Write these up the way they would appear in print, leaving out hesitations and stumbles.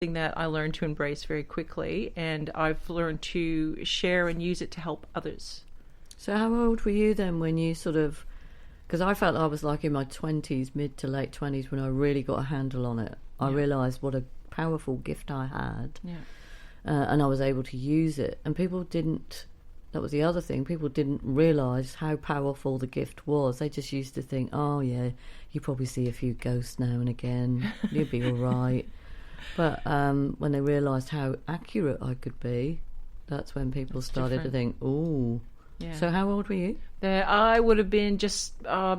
thing that I learned to embrace very quickly, and I've learned to share and use it to help others. So how old were you then when you sort of... Because I felt I was like in my 20s, mid to late 20s, when I really got a handle on it. I realised what a powerful gift I had, and I was able to use it. And people didn't... That was the other thing. People didn't realise how powerful the gift was. They just used to think, oh, yeah, you probably see a few ghosts now and again. You'll be all right. But when they realised how accurate I could be, that's when people started to think, ooh. Yeah. So how old were you? I would have been just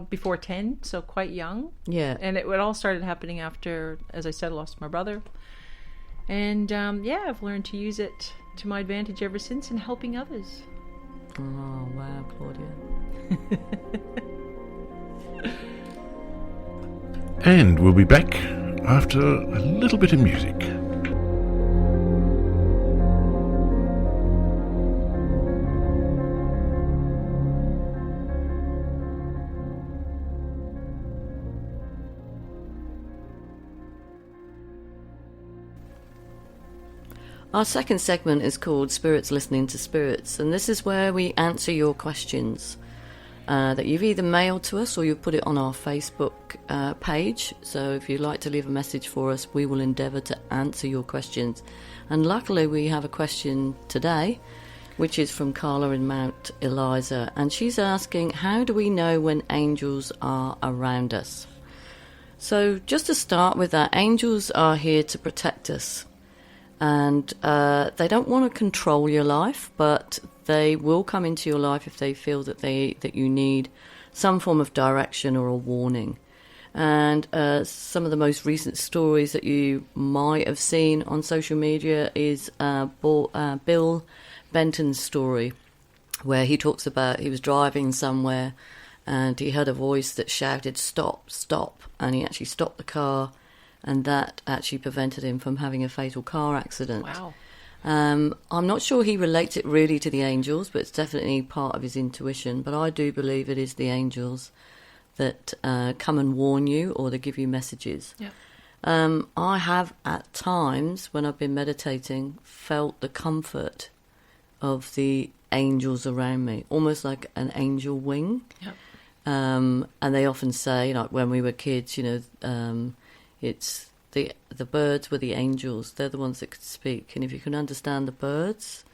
before 10, so quite young. Yeah. And it all started happening after, as I said, I lost my brother. And I've learned to use it to my advantage ever since in helping others. Oh, wow, Claudia. And we'll be back after a little bit of music. Our second segment is called Spirits Listening to Spirits, and this is where we answer your questions that you've either mailed to us or you've put it on our Facebook page. So if you'd like to leave a message for us, we will endeavour to answer your questions. And luckily we have a question today, which is from Carla in Mount Eliza, and she's asking, how do we know when angels are around us? So just to start with that, angels are here to protect us. And they don't want to control your life, but they will come into your life if they feel that you need some form of direction or a warning. And some of the most recent stories that you might have seen on social media is Bill Benton's story, where he talks about he was driving somewhere and he heard a voice that shouted, "Stop, stop," and he actually stopped the car. And that actually prevented him from having a fatal car accident. Wow. I'm not sure he relates it really to the angels, but it's definitely part of his intuition. But I do believe it is the angels that come and warn you, or they give you messages. Yep. I have, at times, when I've been meditating, felt the comfort of the angels around me, almost like an angel wing. Yep. And they often say, like when we were kids, it's the birds were the angels. They're the ones that could speak. And if you can understand the birds,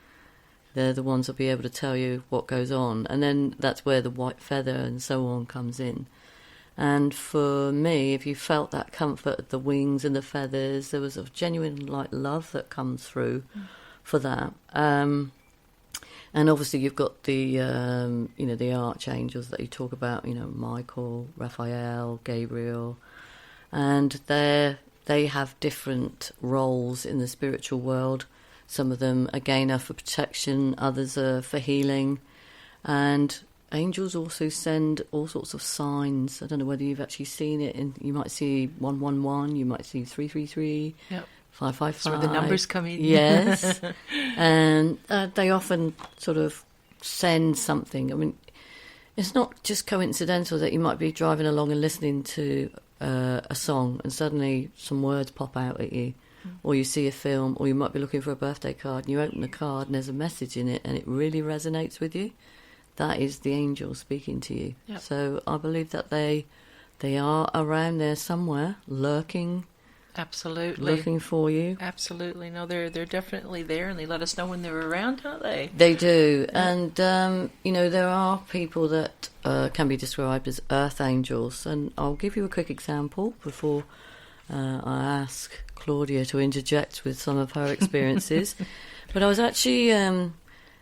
they're the ones that'll be able to tell you what goes on. And then that's where the white feather and so on comes in. And for me, if you felt that comfort of the wings and the feathers, there was a genuine love that comes through for that. And obviously you've got the the archangels that you talk about, Michael, Raphael, Gabriel. And they have different roles in the spiritual world. Some of them, again, are for protection, others are for healing. And angels also send all sorts of signs. I don't know whether you've actually seen it. You might see 111, you might see 333, yep. 555. That's where the numbers come in. Yes. And they often sort of send something. I mean, it's not just coincidental that you might be driving along and listening to a song and suddenly some words pop out at you, or you see a film, or you might be looking for a birthday card and you open the card and there's a message in it and it really resonates with you. That is the angel speaking to you. Yep. So I believe that they are around there somewhere, lurking. Absolutely. Looking for you. Absolutely. No, they're definitely there, and they let us know when they're around, don't they? They do. Yeah. And, there are people that can be described as earth angels. And I'll give you a quick example before I ask Claudia to interject with some of her experiences. But I was actually on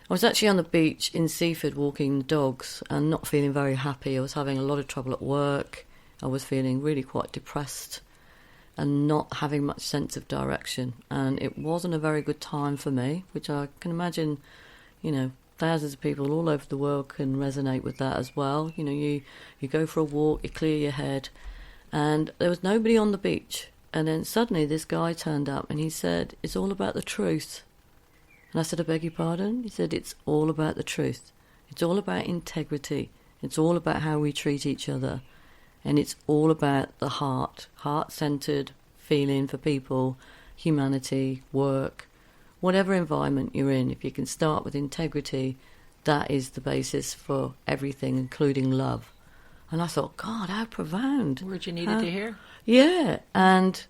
the beach in Seaford walking the dogs and not feeling very happy. I was having a lot of trouble at work. I was feeling really quite depressed and not having much sense of direction. And it wasn't a very good time for me, which I can imagine, thousands of people all over the world can resonate with that as well. You go for a walk, you clear your head, and there was nobody on the beach. And then suddenly this guy turned up and he said, "It's all about the truth." And I said, "I beg your pardon?" He said, "It's all about the truth. It's all about integrity. It's all about how we treat each other. And it's all about the heart-centered feeling for people humanity, work, whatever environment you're in. If you can start with integrity, that is the basis for everything, including love. And I thought, God, how profound. Words you needed to hear. Yeah, and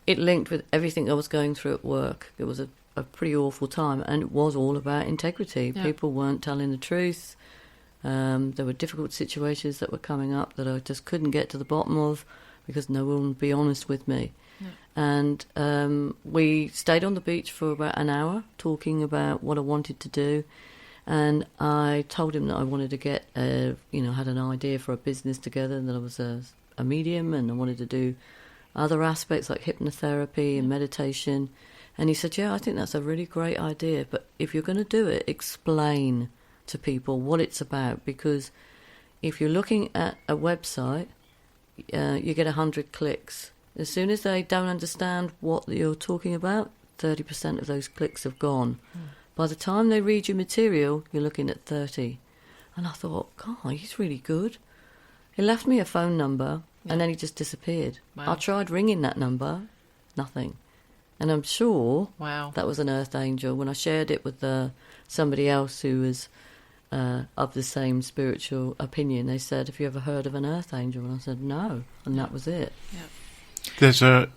it linked with everything I was going through at work. It was a pretty awful time, and it was all about integrity. Yeah. People weren't telling the truth. There were difficult situations that were coming up that I just couldn't get to the bottom of because no one would be honest with me. Yeah. And we stayed on the beach for about an hour talking about what I wanted to do. And I told him that I wanted to get, had an idea for a business together, and that I was a medium and I wanted to do other aspects like hypnotherapy and meditation. And he said, yeah, I think that's a really great idea. But if you're going to do it, explain to people what it's about. Because if you're looking at a website, you get 100 clicks. As soon as they don't understand what you're talking about, 30% of those clicks have gone. By the time they read your material, you're looking at 30. And I thought, God, he's really good. He left me a phone number, and then he just disappeared. Wow. I tried ringing that number, nothing. And I'm sure that was an earth angel. When I shared it with somebody else who was of the same spiritual opinion, they said, have you ever heard of an earth angel? And I said, no. And that was it. Yeah. There's a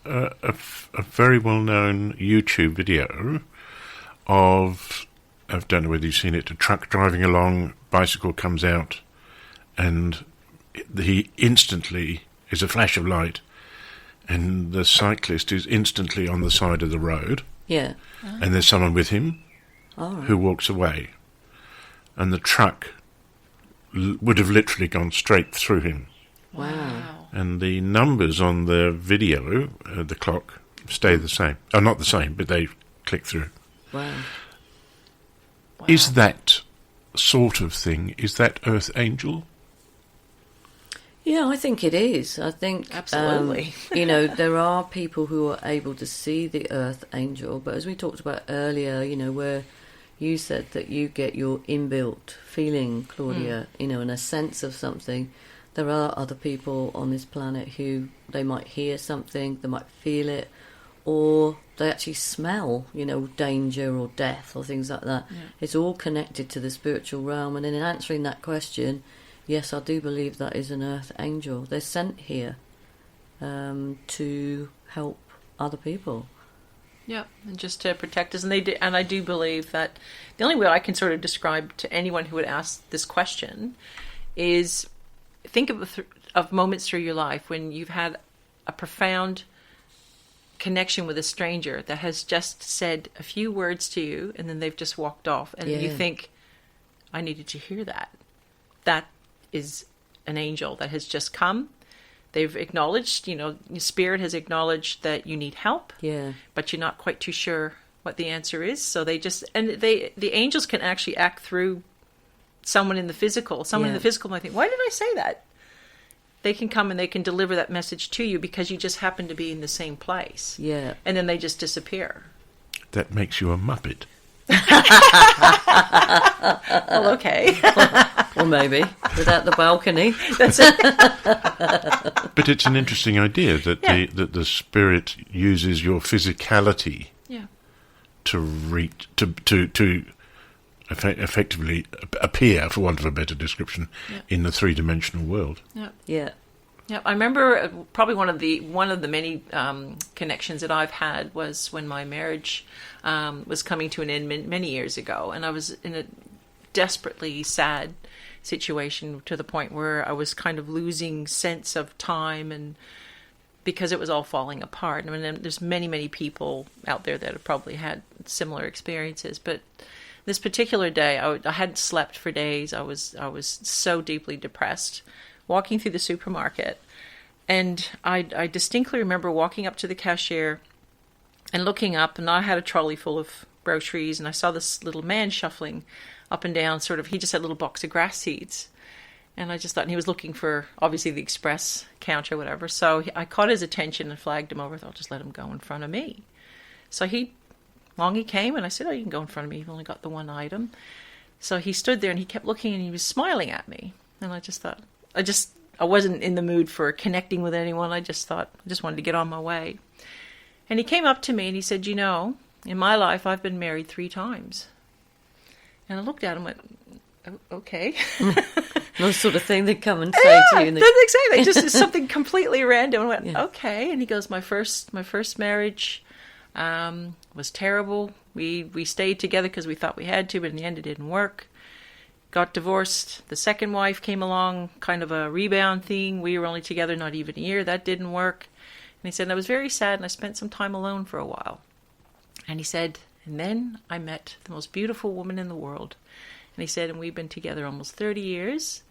very well-known YouTube video of, I don't know whether you've seen it, a truck driving along, bicycle comes out, and he instantly is a flash of light, and the cyclist is instantly on the side of the road. Yeah. And there's someone with him who walks away. And the truck would have literally gone straight through him. Wow. And the numbers on the video, the clock, stay the same. Not the same, but they click through. Wow. Is that sort of thing, is that Earth Angel? Yeah, I think it is. I think absolutely. There are people who are able to see the Earth Angel, but as we talked about earlier, where you said that you get your inbuilt feeling, Claudia, and a sense of something. There are other people on this planet who they might hear something, they might feel it, or they actually smell, danger or death or things like that. Yeah. It's all connected to the spiritual realm. And in answering that question, yes, I do believe that is an earth angel. They're sent here to help other people. Yeah, and just to protect us. And I do believe that the only way I can sort of describe to anyone who would ask this question is think of moments through your life when you've had a profound connection with a stranger that has just said a few words to you and then they've just walked off. And you think, I needed to hear that. That is an angel that has just come. They've acknowledged, Spirit has acknowledged that you need help. Yeah. But you're not quite too sure what the answer is. So the angels can actually act through someone in the physical. Someone in the physical might think, why did I say that? They can come and they can deliver that message to you because you just happen to be in the same place. Yeah. And then they just disappear. That makes you a Muppet. Well, okay. Or maybe without the balcony. That's it. But it's an interesting idea that the spirit uses your physicality to effectively appear, for want of a better description, in the three-dimensional world. Yeah. I remember probably one of the many connections that I've had was when my marriage was coming to an end many years ago, and I was in a desperately sad situation to the point where I was kind of losing sense of time, and because it was all falling apart. I mean, there's many people out there that have probably had similar experiences, but this particular day, I hadn't slept for days. I was so deeply depressed. Walking through the supermarket, and I distinctly remember walking up to the cashier and looking up, and I had a trolley full of groceries, and I saw this little man shuffling up and down, he just had a little box of grass seeds, and I just thought, and he was looking for, obviously, the express counter or whatever, so I caught his attention and flagged him over. I thought, I'll just let him go in front of me. So he came, and I said, you can go in front of me, you've only got the one item. So he stood there, and he kept looking, and he was smiling at me, and I just thought, I wasn't in the mood for connecting with anyone. I just thought, I just wanted to get on my way. And he came up to me and he said, in my life, I've been married 3 times. And I looked at him and went, okay. No sort of thing they come and say to you. That's exactly. Just something completely random. I went, okay. And he goes, my first marriage was terrible. We stayed together because we thought we had to, but in the end it didn't work. Got divorced. The second wife came along, kind of a rebound thing. We were only together not even a year. That didn't work. And he said, I was very sad and I spent some time alone for a while. And he said, and then I met the most beautiful woman in the world. And he said, and we've been together almost 30 years.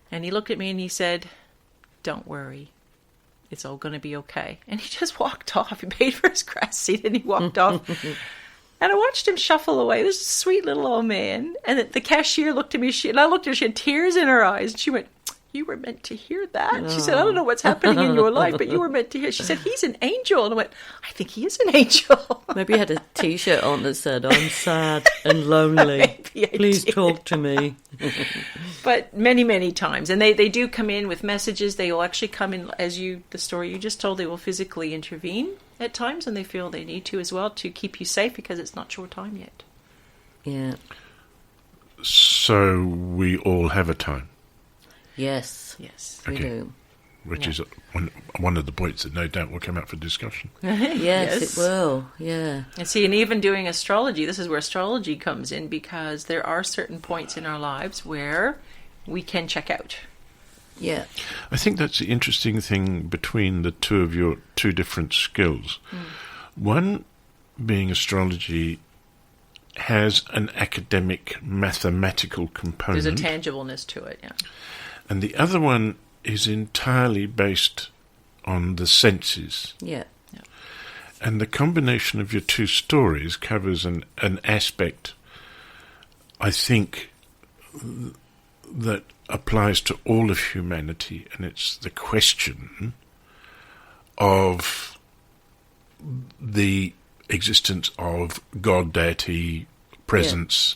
And he looked at me and he said, don't worry. It's all going to be okay. And he just walked off. He paid for his grass seat and he walked off. And I watched him shuffle away. This sweet little old man. And the cashier looked at me, and I looked at her, she had tears in her eyes. And she went, you were meant to hear that. She said, I don't know what's happening in your life, but you were meant to hear. She said, he's an angel. And I went, I think he is an angel. Maybe he had a T-shirt on that said, I'm sad and lonely. Please talk to me. But many, many times. And they do come in with messages. They will actually come in, the story you just told, they will physically intervene at times, and they feel they need to as well to keep you safe because it's not your time yet. Yeah. So we all have a time. Yes, we do. Which is one of the points that no doubt will come up for discussion. Yes, it will, yeah. And see, and even doing astrology, this is where astrology comes in, because there are certain points in our lives where we can check out. Yeah. I think that's the interesting thing between the two of your two different skills. One being astrology has an academic mathematical component. There's a tangibleness to it, yeah. And the other one is entirely based on the senses. Yeah. And the combination of your two stories covers an aspect, I think, that applies to all of humanity, and it's the question of the existence of God, deity, presence,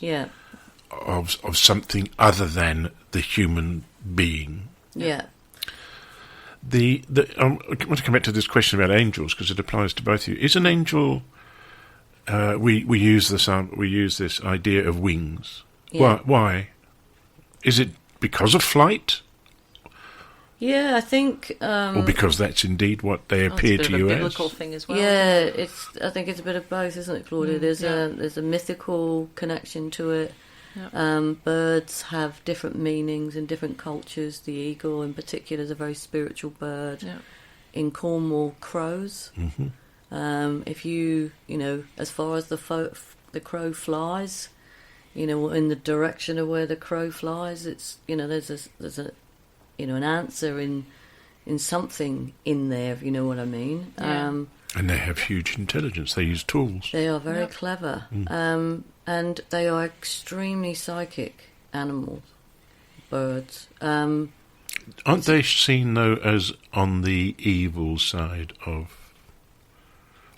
of something other than the human being. Yeah. I want to come back to this question about angels because it applies to both of you. Is an angel? We use this idea of wings. Yeah. Why? Is it because of flight? Yeah, I think. Or because that's indeed what they appear to you as? It's a biblical thing as well. Yeah, I think it's a bit of both, isn't it, Claudia? There's a mythical connection to it. Yeah. Birds have different meanings in different cultures. The eagle, in particular, is a very spiritual bird. Yeah. In Cornwall, crows. Mm-hmm. If you as far as the crow flies, in the direction of where the crow flies, it's there's an answer in something in there, if you know what I mean. Yeah. And they have huge intelligence. They use tools. They are very clever. And they are extremely psychic animals, birds. Aren't they seen, though, as on the evil side of,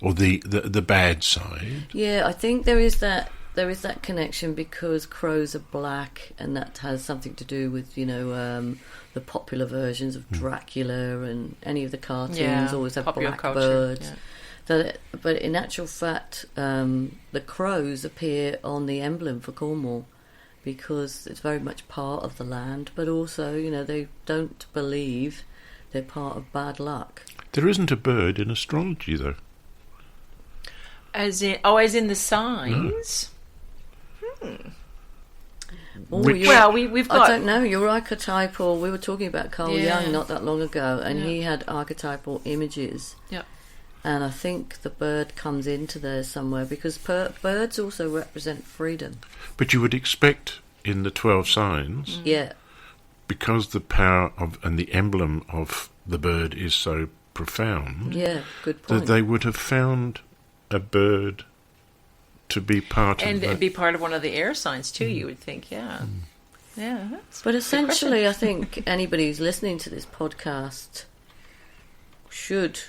or the bad side? Yeah, I think there is that connection because crows are black, and that has something to do with the popular versions of Dracula and any of the cartoons always have black culture, birds. Yeah. But in actual fact, the crows appear on the emblem for Cornwall because it's very much part of the land, but also, they don't believe they're part of bad luck. There isn't a bird in astrology, though. As in the signs? No. We've got... I don't know, your archetypal... We were talking about Carl Jung not that long ago, and he had archetypal images. Yeah. And I think the bird comes into there somewhere because birds also represent freedom. But you would expect in the 12 signs, because the power of and the emblem of the bird is so profound, good point, that they would have found a bird to be part of, and be part of one of the air signs too. You would think, yeah. But essentially, I think anybody who's listening to this podcast should.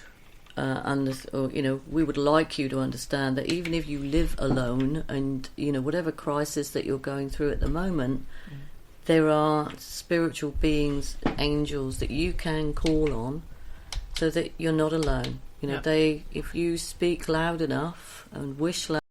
We would like you to understand that even if you live alone and, whatever crisis that you're going through at the moment, there are spiritual beings, angels that you can call on so that you're not alone. You know, Yeah. if you speak loud enough and wish loud